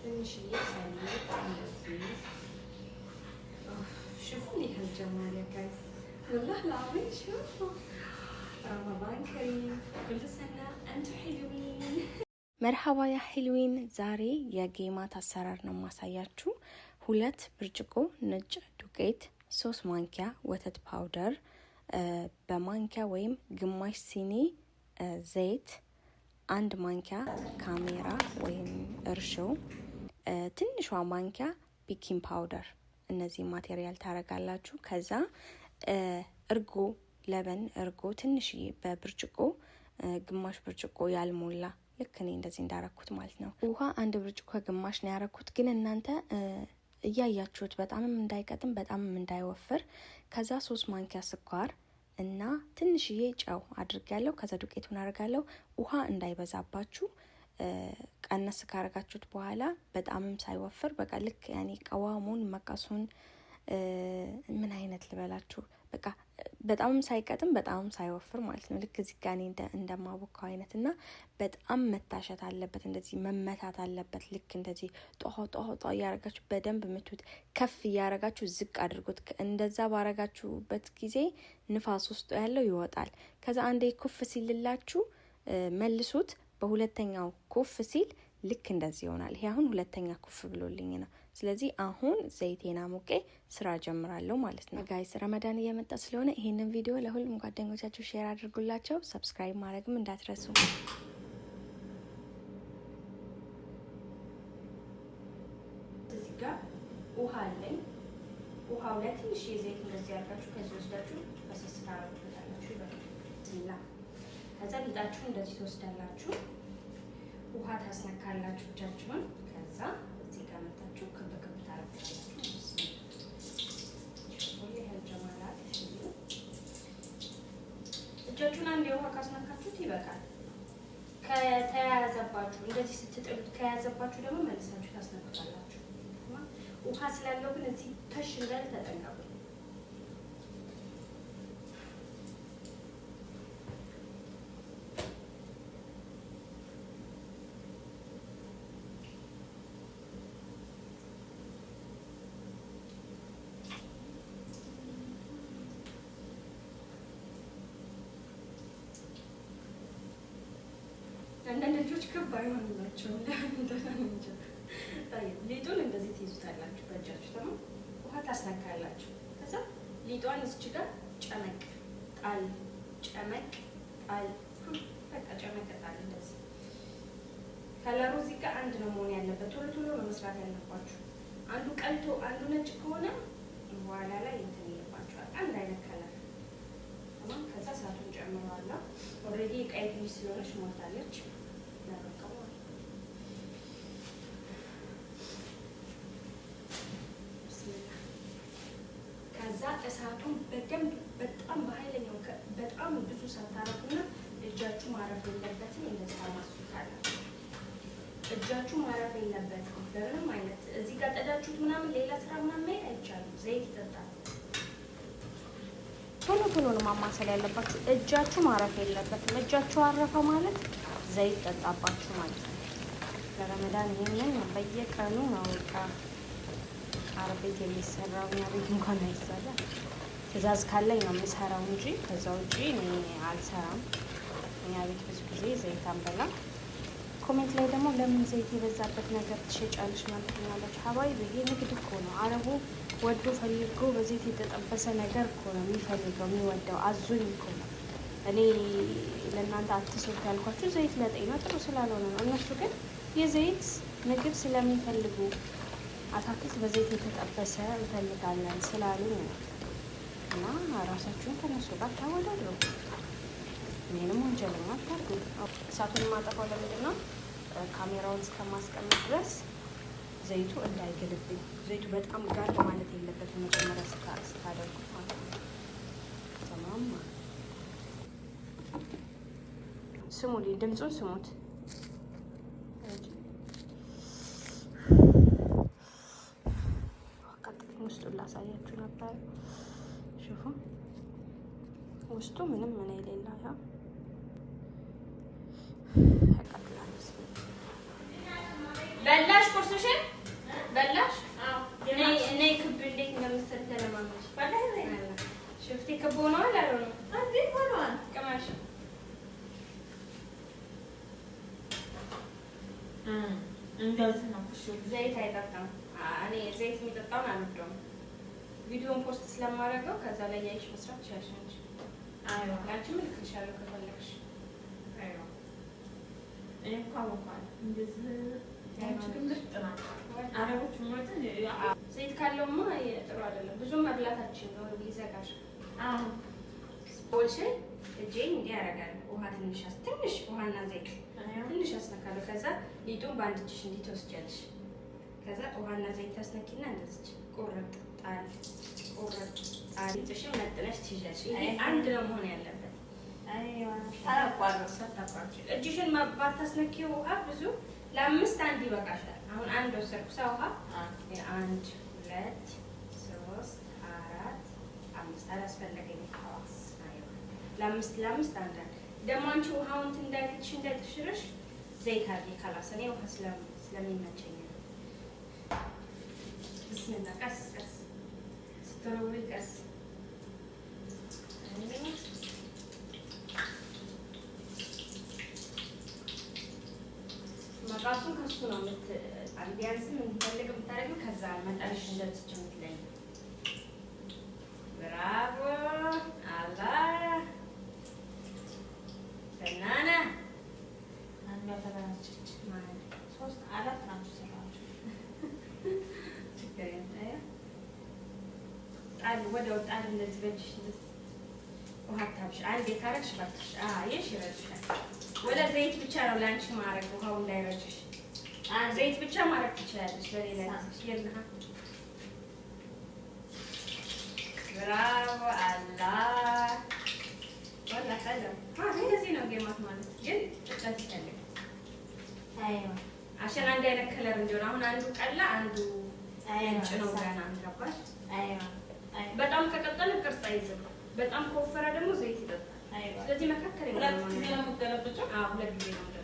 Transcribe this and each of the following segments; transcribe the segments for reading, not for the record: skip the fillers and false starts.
ትንሽዬ ሰሊጥ እንደዚህ شوفوا لي هالجمال يا جايز والله العظيم شوفوا رمضان كريم كل سنة أنتم حلوين مرحبا يا حلوين ዛሬ የጌማት አሰራር ነው ማሳያችሁ 2 ብርጭቆ ነጭ ዱቄት 3 ማንኪያ ወተት ፓውደር በማንኪያ ወይም ግማሽ ሲኒ ዘይት 1 ማንኪያ ካሜራ ወይም እርሾ ትንሿ ማንኪያ ቤኪንግ ፓውደር እነዚህ ማቴሪያል ታረጋላችሁ ከዛ እርጎ ለበን እርጎ ትንሽዬ በብርጭቆ ግማሽ ብርጭቆ ያልሞላ ልክ እኔ እንደዚህ እንዳረኩት ማለት ነው ውሃ 1 ብርጭቆ ግማሽ ነው ያረኩት ግን እናንተ እያያችሁት በጣምም እንዳይቀጥም በጣምም እንዳይወፍር ከዛ 3 ማንኪያ ስኳር እና ትንሽዬ ጨው አድርጋለሁ ከዛ ዱቄቱን አረጋለሁ ውሃ እንዳይበዛባችሁ ቀነስ ካረጋችሁት በኋላ በጣምም ሳይወፍር በቃ ልክ ያኔ ቀዋሙን መቀሱን ምን አይነት ልበላችሁ በቃ በጣምም ሳይቀጥም በጣምም ሳይወፍር ማለት ነው ልክ እዚህ ጋር እንደማቦካው አይነትና በጣም መታሸት አለበት እንደዚህ መመታት አለበት ልክ እንደዚህ ጦጦ ያረጋችሁ በደንብ ምቱት ከፍ ያረጋችሁ ዝቅ አድርጉት እንደዛ ባረጋችሁበት ጊዜ ንፋስ ውስጥ ያለው ይወጣል ከዛ አንዴ ኩፍ ሲልላችሁ መልሱት በሁለተኛው ኩፍ ሲል ልክ እንደዚህ ይሆናል ይሄ አሁን ሁለተኛ ኩፍ ብሎልኝ ነው ስለዚህ አሁን ዘይቴና ሙቄ ስራ ጀምራለሁ ማለት ነው ጋይስ ረመዳን እየመጣ ስለሆነ ይሄንን ቪዲዮ ለሁሉም ጓደኞቻችሁ ሼር አድርጉላቸው ሰብስክራይብ ማድረግም እንዳትረሱ እዚህ ጋር ውሃ አለኝ ውሃው ላይ ትንሽ ዘይት እንደዚህ ያርጋችሁ ከዚህ ወስዳችሁ በስስ ታረጉታላችሁ ይበቃል ከዛ ሊጣችሁ እንደዚህ ተወስዳላችሁ ውሃ ታስነካላችሁ እጃችሁን ከዛ እዚህ ጋር መጣችሁ ክብ ክብ ታረጋላችሁ ሁሌ ጀማላት እጃችሁን አንዴ ውሃ ካስነካችሁት ይበቃል ከተያያዘባችሁ እንደዚህ ስትጥሉት ከያዘባችሁ ደግሞ መልሳችሁ ታስነካላችሁ ውሃ ስላለው ግን እዚህ ተሽ እንዳለ ተጠንቀቁ አንዳንድ ልጆች ክብ አይሆንላቸውም ሊጡን እንደዚህ ትይዙታላችሁ በእጃችሁ ደግሞ ውሃ ታስነካላችሁ ከዛ ሊጧን እዚች ጋር ጨመቅ ጣል በቃ ጨመቅ ጣል እንደዚህ ከለሩ እዚህ ጋር አንድ ነው መሆን ያለበት ቶሎ ነው መስራት ያለባችሁ አንዱ ቀልቶ አንዱ ነጭ ከሆነ በኋላ ላይ እንትን ይልባችኋል አንድ አይነት ከለር ከዛ ሳቱን ጨምረዋለሁ ኦልሬዲ ቀይ ትንሽ ስለሆነች ሞልታለች ከዛ እሳቱን በደንብ በጣም በኃይለኛው በጣም ብዙ ሳታረጉና እጃችሁ ማረፍ የለበትም እንደዛ ማሱታላችሁ እጃችሁ ማረፍ የለበትም በምንም አይነት እዚህ ጋር ጠዳችሁት ምናምን ሌላ ስራ ምናምን አይቻልም ዘይት ይጠጣል ቶሎ ነው ማማሰል ያለባችሁ እጃችሁ ማረፍ የለበትም እጃችሁ አረፈ ማለት ዘይት ጠጣባችሁ ማለት ነው ለረመዳን ይሄንን በየቀኑ ነው በቃ አረቤት የሚሰራው ያቤት እንኳን አይሰራ ትእዛዝ ካለኝ ነው የምሰራው እንጂ ከዛ ውጪ እኔ አልሰራም እኛ ቤት ብዙ ጊዜ ዘይት አንበላ ኮሜንት ላይ ደግሞ ለምን ዘይት የበዛበት ነገር ትሸጫለሽ ማለት ነው ያላችሁ ሀባይ ይሄ ንግድ እኮ ነው አረቡ ወዶ ፈልጎ በዘይት የተጠበሰ ነገር እኮ ነው የሚፈልገው የሚወደው አዙኝ እኮ ነው እኔ ለእናንተ አትስሩት ያልኳችሁ ዘይት ለጤና ጥሩ ስላልሆነ ነው እነሱ ግን የዘይት ምግብ ስለሚፈልጉ አታክልት በዘይት የተጠበሰ እንፈልጋለን ስላሉ ነው እና ራሳችሁን ከነሱ ጋር ታወዳድሩ ምንም ወንጀለኛ አታርጉ እሳቱን ማጠፋው ለምንድን ነው ካሜራውን እስከማስቀምጥ ድረስ ዘይቱ እንዳይገልብኝ ዘይቱ በጣም ጋር ማለት የለበትም መጀመሪያ ስታደርጉት ማለት ነው ተማም ስሙልኝ ድምፁን ስሙት ውስጡን ላሳያችሁ ነበር ሽፉ ውስጡ ምንም ምን የሌላ ያ በላሽ ቁርስሽን በላሽ? አዎ። እኔ ክብ እንዴት እንደምትሰሪ ተለማመች። ሽፍቴ ክብ ሆነዋል አልሆነም? አንዴ ሆነዋል። ቅመሽ እንደዚህ ነው። እሺ ዘይት አይጠጣም። እኔ ዘይት የሚጠጣውን አልወደውም። ቪዲዮን ፖስት ስለማደርገው ከዛ ላይ ያይሽ መስራት ትችያለሽ እንጂ። አይዋ አንቺም እልክልሻለሁ ከፈለግሽ። አይዋ እኔ እኮ አወኳለሁ እንደዚህ ያንቺ ግን ምርጥ ናት። አረቦች ሞት ዘይት ካለውማ ጥሩ አይደለም። ብዙ መብላታችን ነው ይዘጋሽ። አዎ ቦልሽ እጄን እንዲህ ያደርጋለሁ። ውሃ ትንሽ ውሃና ዘይት ትንሽ አስነካለሁ። ከዛ ሊጡን በአንድ እጅሽ እንዲህ ትወስጃለሽ። ከዛ ውሃና ዘይት ታስነኪና እንደዚህ ቁርጥ ጣል ሊጥሽን መጥነሽ ትይዣለሽ። ይሄ አንድ ነው መሆን ያለበት። ሳታቋርጪ እጅሽን ባታስነኪው ውሃ ብዙ ለአምስት አንድ ይበቃሻል። አሁን አንድ ወሰድኩ ሰው ውሃ 1 2 3 4 5 አላስፈለገኝም። ለአምስት አንድ ደግሞ አንቺ ውሃውን እንዳይፈትሽ እንዳይተሽርሽ ዘይት አድርጊ። ካላስ እኔ ውሃ ስለሚመቸኝ ነው። ብስሚላ ቀስ ቀስ ስትሮዊ ቀስ መቃሱን ከሱ ነው ቢያንስም እንፈልግ የምታደርጊው ከዛ መጠንሽ እንደዚህ የምትለኝ። ብራቮ አላ በናና አንዷ ተበላሸች ማለት 3 4 ናቸው ሰራቸው። ችግር የለም። ጣል ወደ ወጣል እንደዚህ በእጅሽ ውሃ ታብሽ አንዴ ካረግሽ ባትሽ አየሽ ይረጭሻል። ወደ ዘይት ብቻ ነው ላንቺ ማረግ ውሃው እንዳይረጭሽ። ዘይት ብቻ ማረግ ትችላለሽ። ለሌላ ይልሃ ብራቮ አላ ወላ ሰላም እንደዚህ ነው ጌማት ማለት ግን ጥጥት ይፈልጋል። አይዋ አሸን አንድ አይነት ከለር እንዲሆን አሁን አንዱ ቀላ አንዱ ነጭ ነው ገና አንገባሽ። አይዋ በጣም ከቀጠለ ቅርጽ አይዝም። በጣም ከወፈረ ደግሞ ዘይት ይጠጣል። አይዋ ስለዚህ መካከለኛ ነው ማለት ነው። ለምትገለብጪው ሁለት ጊዜ ነው ማለት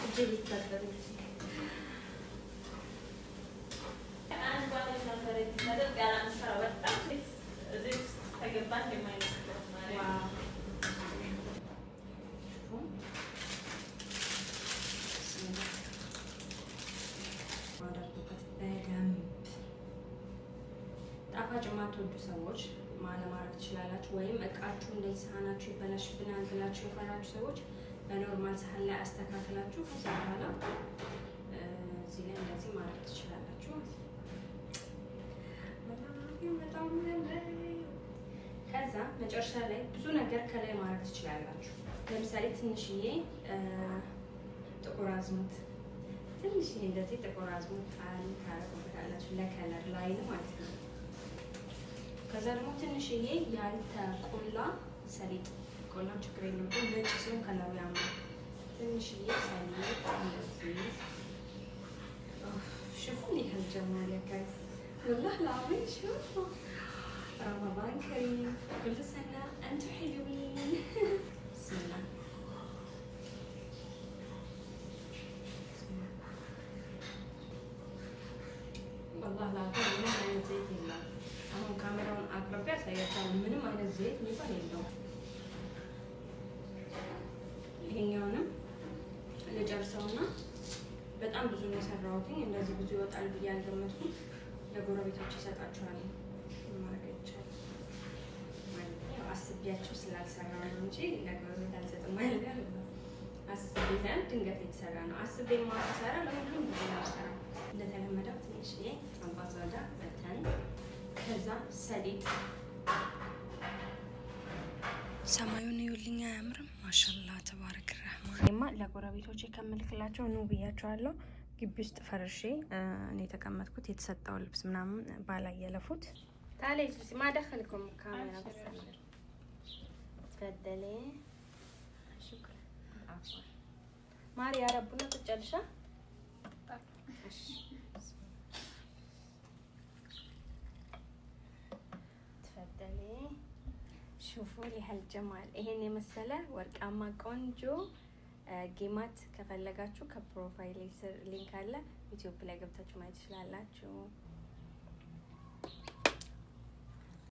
እጄ ሊታጠብ አንድ ባለሽ ነበር ይመደብ ጋራን ሰራ በጣም እዚህ ተገባን የማይመስለው ማለት ነው። ጣፋጭ የማትወዱ ሰዎች ማለማድረግ ትችላላችሁ። ወይም እቃችሁ እንደዚህ ሳህናችሁ ይበላሽብናል ብላችሁ የፈራችሁ ሰዎች በኖርማል ሳህን ላይ አስተካክላችሁ ከዛ በኋላ እዚህ ላይ እንደዚህ ማድረግ ትችላላችሁ። ከዛ መጨረሻ ላይ ብዙ ነገር ከላይ ማድረግ ትችላላችሁ። ለምሳሌ ትንሽዬ ጥቁር አዝሙድ ትንሽዬ እንደዚህ ጥቁር አዝሙድ ጣል ታረጉበታላችሁ ለከለር ላይ ማለት ነው። ከዛ ደግሞ ትንሽዬ ያልተቆላ ሰሊጥ ቆላ ችግር የለም ግን ነጭ ሲሆን ከለሩ ያምራል። ትንሽዬ ሰሊጥ እንደዚህ شوفوا لي هالجمال يا كاس والله العظيم شوفوا رمضان كريم كل سنة أنتم حلوين بسم الله والله العظيم ምንም አይነት ዘይት የለም። አሁን ካሜራውን አቅርቤ ያሳያችኋል። ምንም አይነት ዘይት የሚባል የለውም። ይሄኛውንም ልጨርሰውና በጣም ብዙ ነው የሰራሁት። እንደዚህ ብዙ ይወጣል ብዬ አልገመትኩም። ለጎረቤቶች ይሰጣቸዋል ማድረግ ይቻላል ማለት ነው። አስቤያቸው ስላልሰራው ነው እንጂ ለጎረቤት አልሰጥም ማለት ነው። አስቤ ሳይሆን ድንገት የተሰራ ነው። አስቤ ማሰራ ለሁሉም ብዙ ነው ሰራ። እንደተለመደው ትንሽዬ አምባዛዳ በተን ከዛ ሰሊጥ ሰማዩን ይውልኛ አያምርም? ማሻላ ተባረክ ረህማን። ማ ለጎረቤቶቼ ከምልክላቸው ኑ ብያቸዋለሁ። ግቢ ውስጥ ፈርሼ እኔ የተቀመጥኩት የተሰጠው ልብስ ምናምን ባላይ የለፉት ታለይ ማደኸልኩም ካሜራ ተፈደለ ሽክራ አፍዋ ማሪ ያረቡና ትጨልሻ ተፈደለ ሹፉ ሊሀል ጀማል ይሄን የመሰለ ወርቃማ ቆንጆ ጌማት ከፈለጋችሁ ከፕሮፋይል ስር ሊንክ አለ። ዩቲዩብ ላይ ገብታችሁ ማየት ትችላላችሁ።